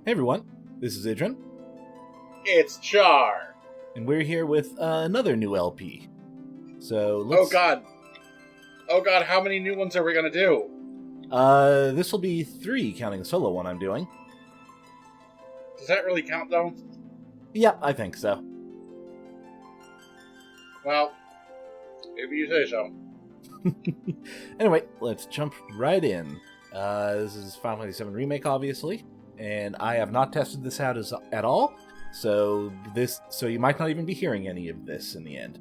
Hey everyone, this is Idrin, It's Char. and we're here with another new LP. So Oh let's. god, how many new ones are we gonna do? This will be 3, counting the solo one I'm doing. Does that really count though? Yeah, I think so. Well, if you say so. Anyway, let's jump right in. This is Final Fantasy VII Remake, obviously, and I have not tested this out at all. So you might not even be hearing any of this in the end.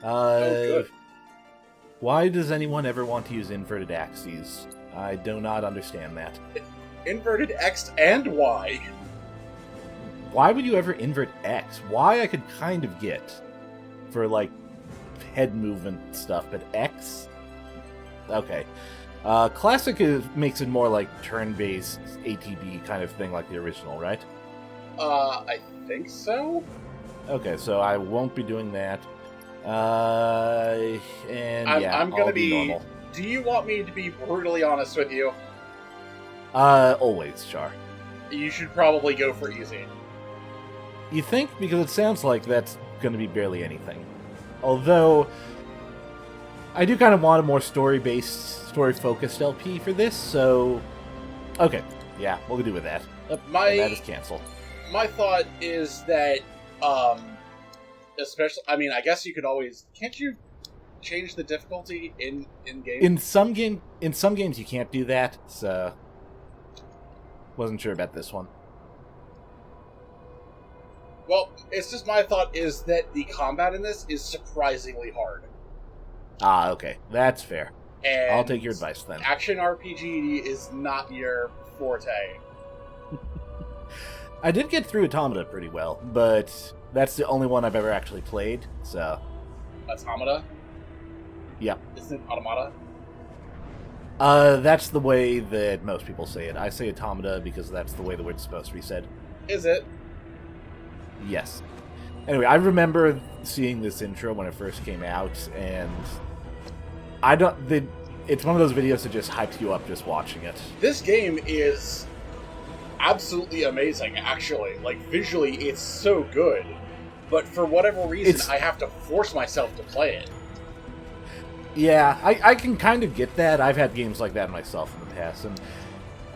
Good. Why does anyone ever want to use inverted axes? I do not understand that. Inverted X and Y. Why would you ever invert X? Y I could kind of get for, like, head movement stuff, but X? Okay. Classic makes it more like turn-based ATB kind of thing like the original, right? I think so? Okay, so I won't be doing that. And I'm gonna I'll be normal. Do you want me to be brutally honest with you? Always, Char. You should probably go for easy. You think? Because it sounds like that's going to be barely anything. Although, I do kind of want a more story-based, story-focused LP for this, so... Okay, yeah, we'll do with that. And that is cancel. My thought is that, especially, I mean, I guess you could always... Can't you change the difficulty in-game? In some games you can't do that, so... Wasn't sure about this one. Well, it's just my thought is that the combat in this is surprisingly hard. Ah, okay. That's fair. And I'll take your advice then. Action RPG is not your forte. I did get through Automata pretty well, but that's the only one I've ever actually played, so... Automata? Yep. Isn't it Automata? That's the way that most people say it. I say Automata because that's the way the word's supposed to be said. Is it? Yes. Anyway, I remember seeing this intro when it first came out, and it's one of those videos that just hypes you up just watching it. This game is absolutely amazing, actually. Like, visually, it's so good. But for whatever reason, I have to force myself to play it. Yeah, I can kind of get that. I've had games like that myself in the past, and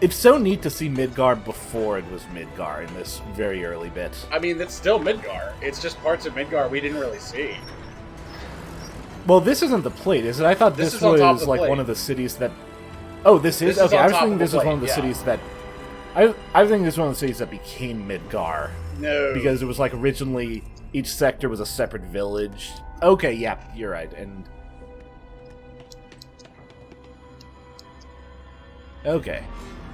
it's so neat to see Midgar before it was Midgar in this very early bit. I mean, it's still Midgar. It's just parts of Midgar we didn't really see. Well, this isn't the plate, is it? I thought this was like one of the cities that... Oh, this is? Okay, I was thinking this was one of the cities that... I think this is one of the cities that became Midgar. No. Because it was like originally each sector was a separate village. Okay, yeah, you're right, and... Okay.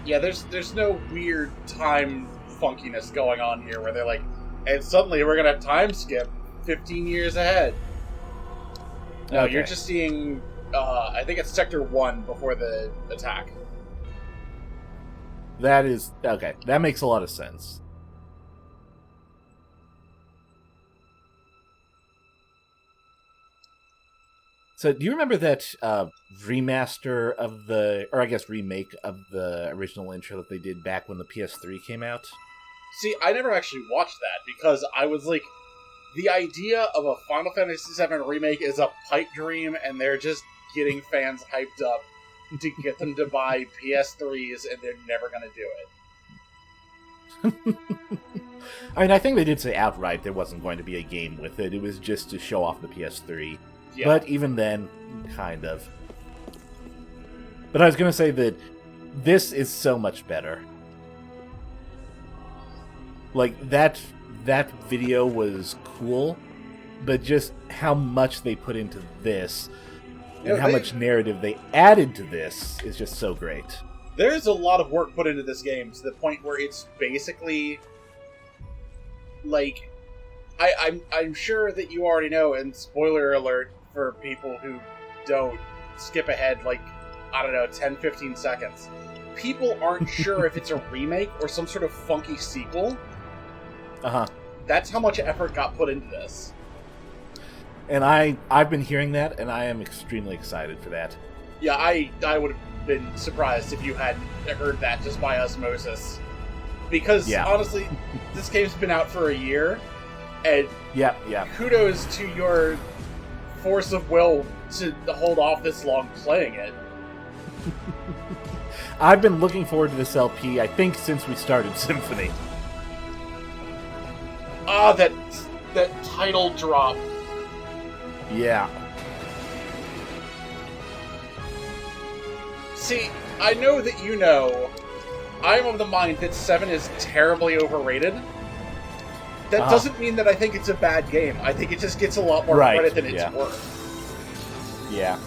Yeah, there's no weird time funkiness going on here where they're like, and suddenly we're gonna time skip 15 years ahead. No, okay. You're just seeing, I think it's Sector 1 before the attack. That is... Okay, that makes a lot of sense. So, do you remember that remaster of the... Or I guess remake of the original intro that they did back when the PS3 came out? See, I never actually watched that because I was like, the idea of a Final Fantasy VII remake is a pipe dream, and they're just getting fans hyped up to get them to buy PS3s, and they're never going to do it. I mean, I think they did say outright there wasn't going to be a game with it. It was just to show off the PS3. Yeah. But even then, kind of. But I was going to say that this is so much better. Like, that video was cool, but just how much they put into this and how much narrative they added to this is just so great. There's a lot of work put into this game to the point where it's basically like I'm sure that you already know, and spoiler alert for people who don't, skip ahead like, I don't know, 10-15 seconds. People aren't sure if it's a remake or some sort of funky sequel. Uh-huh. That's how much effort got put into this. And I've been hearing that, and I am extremely excited for that. Yeah, I would have been surprised if you hadn't heard that just by osmosis. Because, honestly, this game's been out for a year, and kudos to your force of will to hold off this long playing it. I've been looking forward to this LP, I think, since we started Symphony. Ah, that title drop. Yeah. See, I know that you know, I'm of the mind that 7 is terribly overrated. That doesn't mean that I think it's a bad game. I think it just gets a lot more credit than it's worth. Yeah.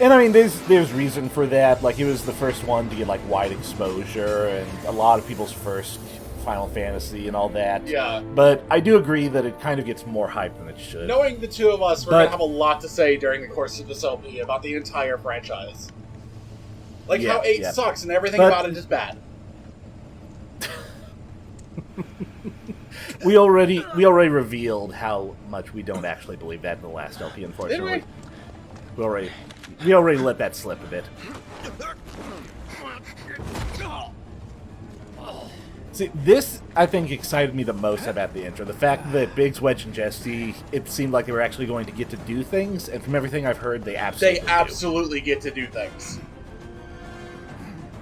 And I mean, there's reason for that. Like, it was the first one to get, like, wide exposure, and a lot of people's first Final Fantasy and all that. Yeah. But I do agree that it kind of gets more hype than it should. Knowing the two of us, we're going to have a lot to say during the course of this LP about the entire franchise. Like how 8 sucks and everything about it is bad. We already revealed how much we don't actually believe that in the last LP, unfortunately. Did we? We already let that slip a bit. See, this, I think, excited me the most about the intro. The fact that Biggs, Wedge, and Jesse, it seemed like they were actually going to get to do things, and from everything I've heard, they absolutely get to do things.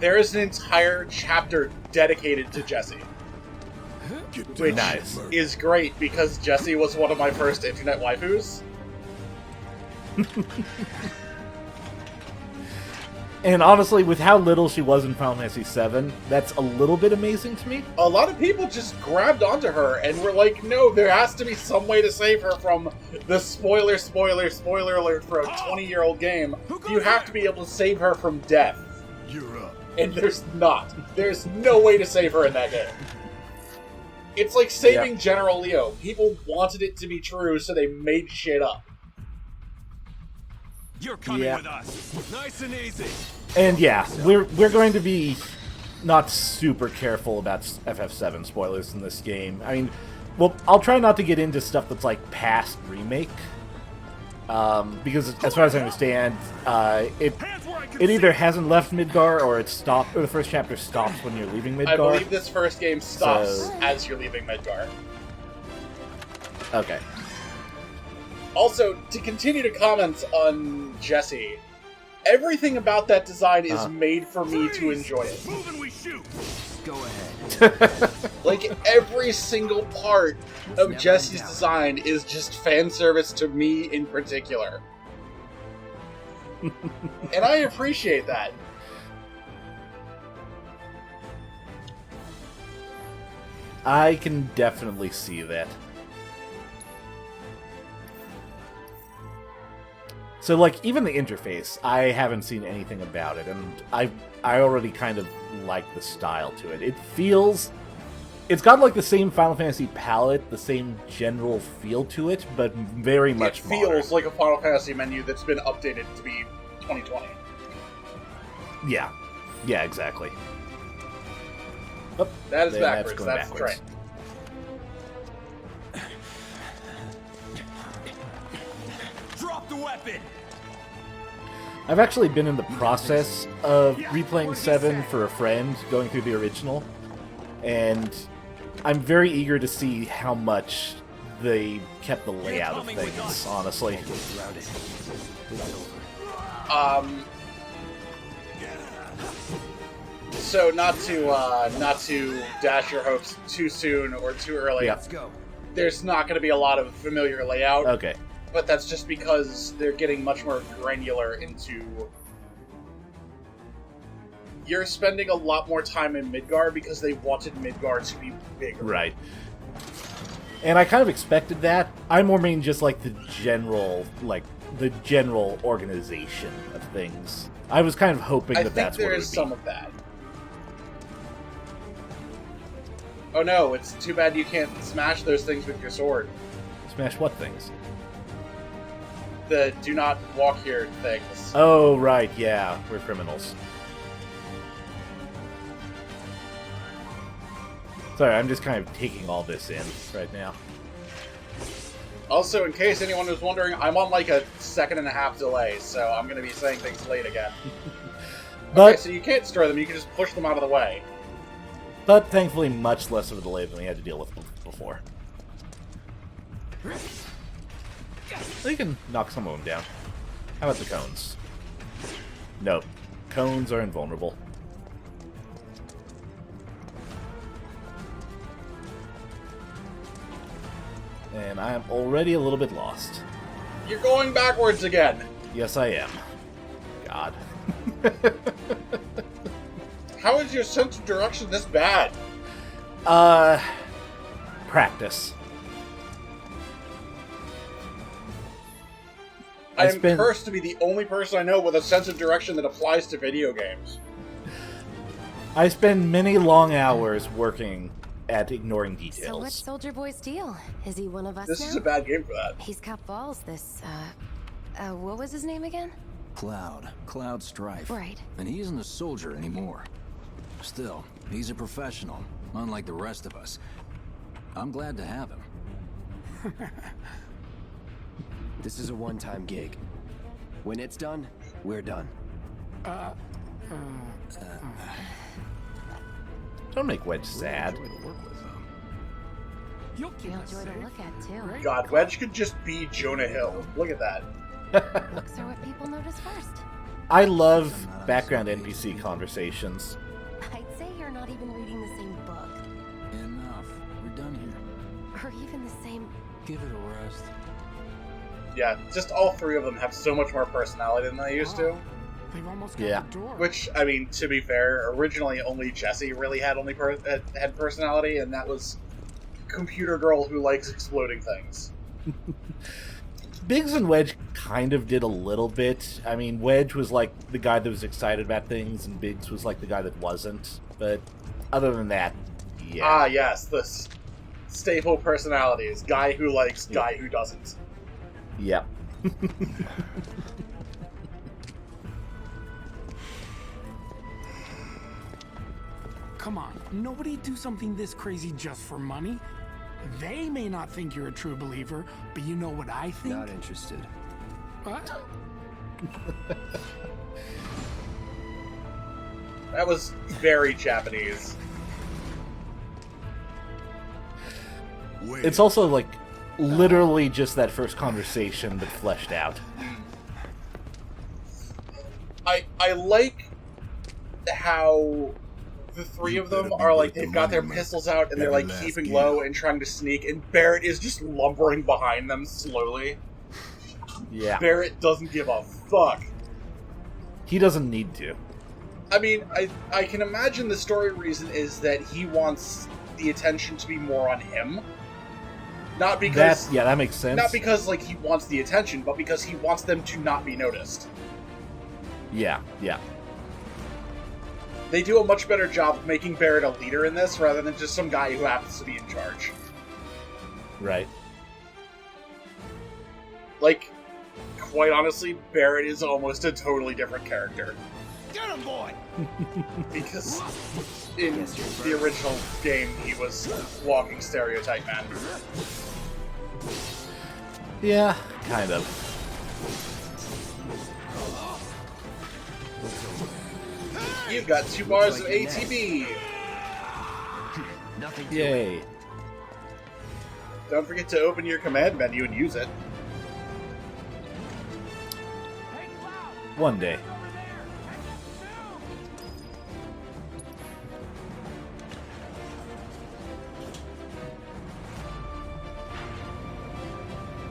There is an entire chapter dedicated to Jesse. Which is great, because Jessie was one of my first internet waifus. And honestly, with how little she was in Final Fantasy VII, that's a little bit amazing to me. A lot of people just grabbed onto her and were like, no, there has to be some way to save her from the spoiler alert for a 20-year-old game. You have to be able to save her from death. You're up. And there's not. There's no way to save her in that game. It's like saving General Leo. People wanted it to be true, so they made shit up. You're coming with us. Nice and easy. And we're going to be not super careful about FF7 spoilers in this game. I mean, well, I'll try not to get into stuff that's like past Remake. Because as far as I understand, it either hasn't left Midgar or it's stopped, or the first chapter stops when you're leaving Midgar. I believe this first game stops as you're leaving Midgar. Okay. Also, to continue to comment on Jesse, everything about that design is made for me to enjoy it. Move and we shoot. Go ahead. Like, every single part of Jesse's design is just fan service to me in particular. And I appreciate that. I can definitely see that. So, like, even the interface, I haven't seen anything about it, and I already kind of like the style to it. It feels... It's got, like, the same Final Fantasy palette, the same general feel to it, but very much modern. It feels like a Final Fantasy menu that's been updated to be 2020. Yeah. Yeah, exactly. Oh, that is backwards. That's right. Drop the weapon! I've actually been in the process of replaying 7 for a friend, going through the original, and I'm very eager to see how much they kept the layout of things, honestly. So not to dash your hopes too soon or too early. Yeah. Let's go. There's not going to be a lot of familiar layout. Okay. But that's just because they're getting much more granular into... You're spending a lot more time in Midgar because they wanted Midgar to be bigger. Right. And I kind of expected that. I more mean just like the general organization of things. I was kind of hoping that's what it would be. I think there is some of that. Oh no, it's too bad you can't smash those things with your sword. Smash what things? The do not walk here things. Oh, right, yeah. We're criminals. Sorry, I'm just kind of taking all this in right now. Also, in case anyone was wondering, I'm on like a 1.5-second delay, so I'm going to be saying things late again. But, Okay, so you can't destroy them, you can just push them out of the way. but thankfully much less of a delay than we had to deal with before. You can knock some of them down. How about the cones? Nope. Cones are invulnerable. And I am already a little bit lost. You're going backwards again. Yes, I am. God. How is your sense of direction this bad? Practice. I am cursed to be the only person I know with a sense of direction that applies to video games. I spend many long hours working at ignoring details. So what's Soldier Boy's deal? Is he one of us This now? is a bad game for that. He's got balls, this, what was his name again? Cloud Strife. Right. And he isn't a soldier anymore. Still, he's a professional, unlike the rest of us. I'm glad to have him. This is a one-time gig. When it's done, we're done. Don't make Wedge sad. You'll enjoy to look at, too. God, Wedge could just be Jonah Hill. Look at that. Looks are what people notice first. I love background NPC conversations. I'd say you're not even reading the same book. Enough. We're done here. Or even the same... Give it a rest. Yeah, just all three of them have so much more personality than they used to. They've almost got Yeah. the door. Which, I mean, to be fair, originally only Jessie really had had personality, and that was computer girl who likes exploding things. Biggs and Wedge kind of did a little bit. I mean, Wedge was like the guy that was excited about things, and Biggs was like the guy that wasn't. But other than that, yeah. Ah, yes, the staple personalities. Guy who likes, guy who doesn't. Yep. Come on, nobody do something this crazy just for money. They may not think you're a true believer, but you know what I think? Not interested. What? That was very Japanese. Wait. It's also like literally just that first conversation but fleshed out. I like how the three of them are like, they've got their pistols out and they're like keeping low and trying to sneak, and Barrett is just lumbering behind them slowly. Yeah. Barrett doesn't give a fuck. He doesn't need to. I mean, I can imagine the story reason is that he wants the attention to be more on him. Not because... That makes sense. Not because, like, he wants the attention, but because he wants them to not be noticed. Yeah. They do a much better job of making Barrett a leader in this, rather than just some guy who happens to be in charge. Right. Like, quite honestly, Barrett is almost a totally different character. Get him, boy! Because in the original game, he was walking stereotype man. Yeah, kind of. You've got 2 bars of ATB! Nothing to it. Yay. Don't forget to open your command menu and use it. One day.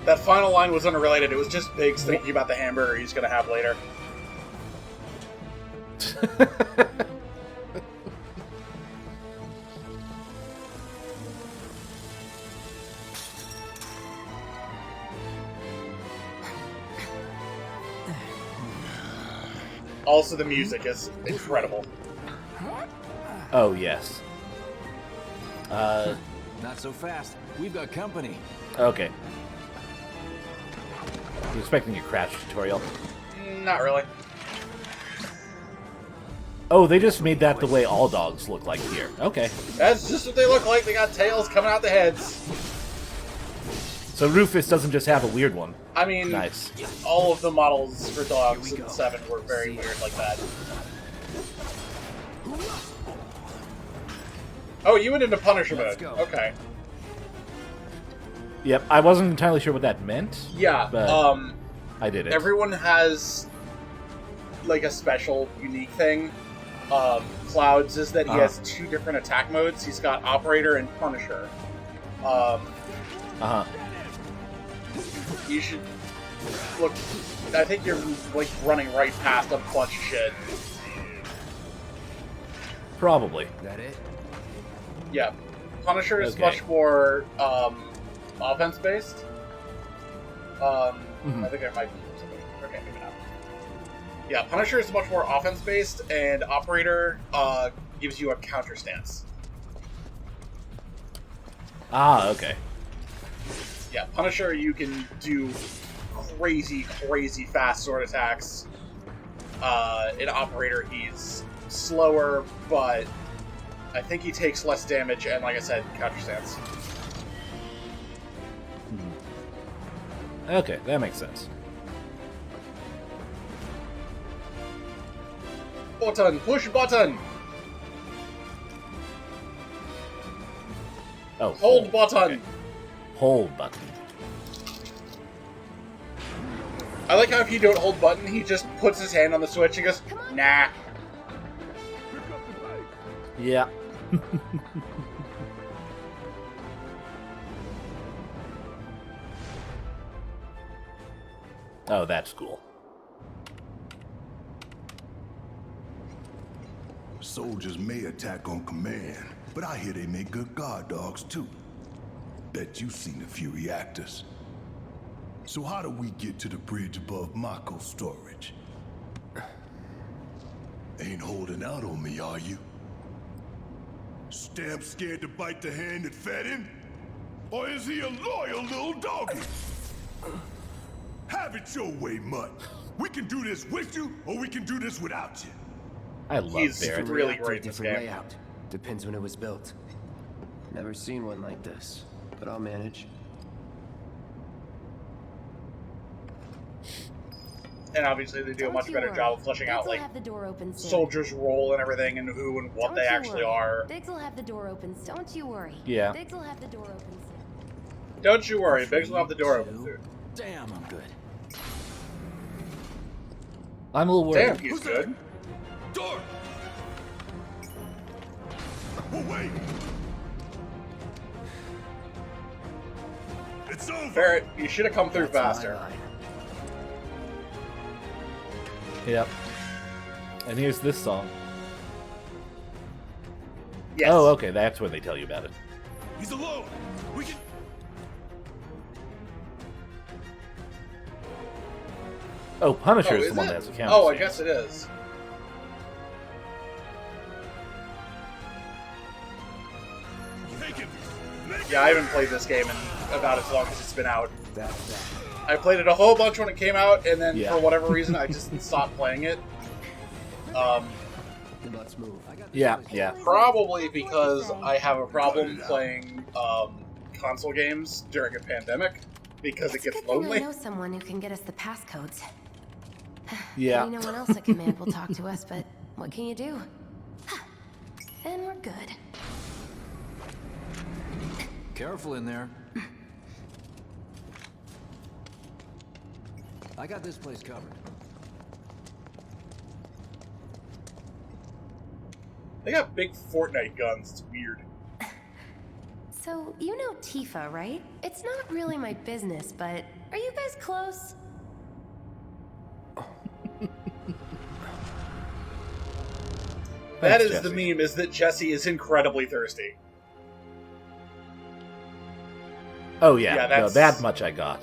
That final line was unrelated. It was just Biggs thinking about the hamburger he's gonna have later. Also, the music is incredible. Oh, yes. Not so fast. We've got company. Okay. I was expecting a crash tutorial. Not really. Oh, they just made that the way all dogs look like here. Okay. That's just what they look like. They got tails coming out the heads. So Rufus doesn't just have a weird one. I mean, Nice. all of the models for dogs Here we in go. 7 were very weird like that. Oh, you went into Punisher Let's mode. go. Okay. Yep, I wasn't entirely sure what that meant. Yeah, But I did it. everyone has, like, a special, unique thing. Cloud's is that he has 2 different attack modes. He's got Operator and Punisher. Uh-huh. You should... Look, I think you're, like, running right past a bunch of shit. Probably. That it? Yeah. Punisher is Okay. much more, offense-based. I think I might be something. Okay, maybe not. Yeah, Punisher is much more offense-based, and Operator, gives you a counter stance. Ah, okay. Yeah, Punisher, you can do crazy, crazy fast sword attacks. In Operator, he's slower, but I think he takes less damage, and like I said, counter stance. Okay, that makes sense. Button! Push button! Oh, Hold button! Okay. Hold button. I like how if you don't hold button, he just puts his hand on the switch and goes, nah. Yeah. Oh, that's cool. Soldiers may attack on command, but I hear they make good guard dogs too. Bet you've seen a few reactors. So how do we get to the bridge above Mako storage? Ain't holding out on me, are you? Stamp scared to bite the hand that fed him? Or is he a loyal little doggy? Have it your way, Mutt. We can do this with you, or we can do this without you. I love He's Barrett. really reactor, great in this different game. layout. Depends when it was built. Never seen one like this, but I'll manage. And obviously they do a Don't much you better worry. job of fleshing out, Biggs will like, have the door open soon. soldiers' role and everything, and who and what Don't they you actually worry. are. Biggs will have the door open. Don't you worry. Yeah. Biggs will have the door open soon. Don't you worry, Biggs will have the door open soon. Damn, I'm good. I'm a little worried. Damn, he's good. Door! Oh, wait! It's over! Barrett, you should have come through That's my faster. line. Yep. And here's this song. Yes. Oh, okay, that's when they tell you about it. He's alone! We can... Oh, Punisher Oh, is is the one it? that has a counter Oh, I stance. guess it is. Take him! Make Yeah, I haven't played this game in about as long as it's been out. That. I played it a whole bunch when it came out, and then Yeah. for whatever reason, I just stopped playing it. Let's move. Yeah, yeah. Probably because I have a problem playing console games during a pandemic, because it It's a gets good thing lonely. I know someone who can get us the passcodes. Yeah. Maybe no one else at command will talk to us, but what can you do? And we're good. Careful in there. I got this place covered. They got big Fortnite guns. It's weird. So, you know Tifa, right? It's not really my business, but are you guys close? That Thanks, is the Jesse. meme, is that Jesse is incredibly thirsty. Oh, yeah. Yeah, No, that's- that much I got.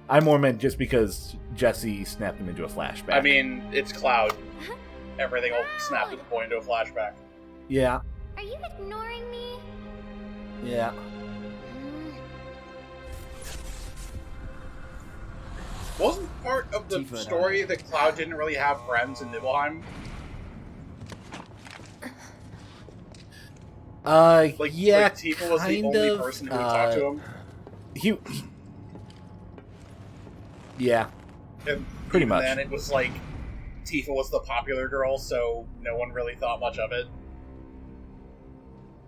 I more meant just because Jesse snapped him into a flashback. I mean, it's Cloud. Everything will snap at the point into a flashback. Yeah, Are you ignoring me? yeah. Wasn't part of the Tifa and story that Cloud didn't really have friends in Nibelheim? Like, Yeah, like Tifa was the kind only of, person who would talk to him? Yeah, And pretty even much. then it was like Tifa was the popular girl, so no one really thought much of it.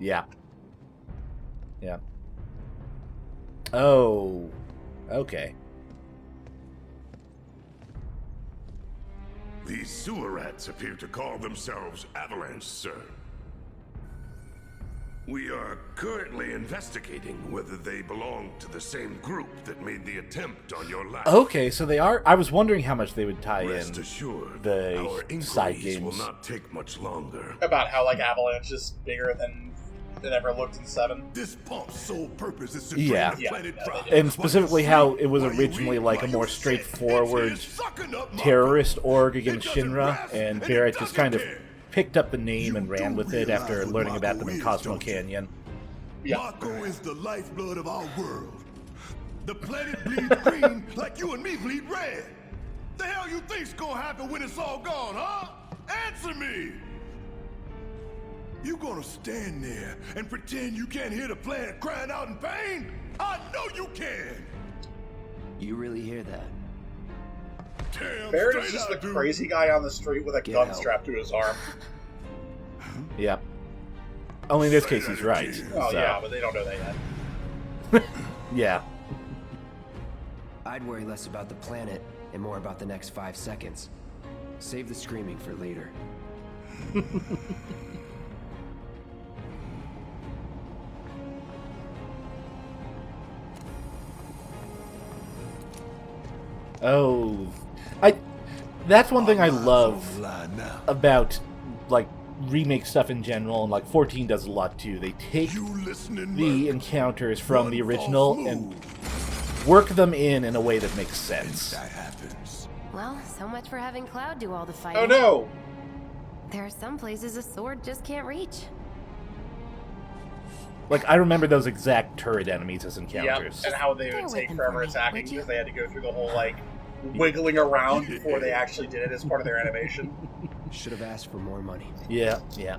Yeah. Yeah. Oh. Okay. These sewer rats appear to call themselves Avalanche, sir. We are currently investigating whether they belong to the same group that made the attempt on your life. Okay, so they are. I was wondering how much they would tie Rest in assured, the our side inquiries will games. not take much longer. About how like Avalanche is bigger than it ever looked in 7. This pump's sole purpose is to Yeah. drain the planet Yeah, dry. And specifically While how you it was sleep, originally while like a you more sit, straightforward it's here sucking up my terrorist blood. org It against doesn't Shinra, rest, and it Barrett just doesn't kind of care. picked up the name You and ran do with it realize after what learning about them Mako in is, Cosmo don't you? Canyon. Yeah. Mako is the lifeblood of our world. The planet bleeds green like you and me bleed red. The hell you think's gonna happen when it's all gone, huh? Answer me! You gonna stand there and pretend you can't hear the planet crying out in pain? I know you can! You really hear that? Damn Barrett is straight just I the do. crazy guy on the street with a Get gun out. strapped to his arm. Yep. Only in this Say case that he's right. again. Oh so, yeah, but they don't know that yet. yeah. I'd worry less about the planet and more about the next 5 seconds. Save the screaming for later. Oh, that's one thing I love Lie now. about like remake stuff in general, and like 14 does a lot too. They take You listening, the Merc? encounters from One the false original move, and work them in a way that makes and sense. that happens. Well, so much for having Cloud do all the fighting. Oh no! There are some places a sword just can't reach. Like I remember those exact turret enemies as Yep, encounters. and how they Bear would with take him forever for me, attacking would you? because they had to go through the whole like wiggling around before they actually did it as part of their animation. Should have asked for more money. Yeah, yeah.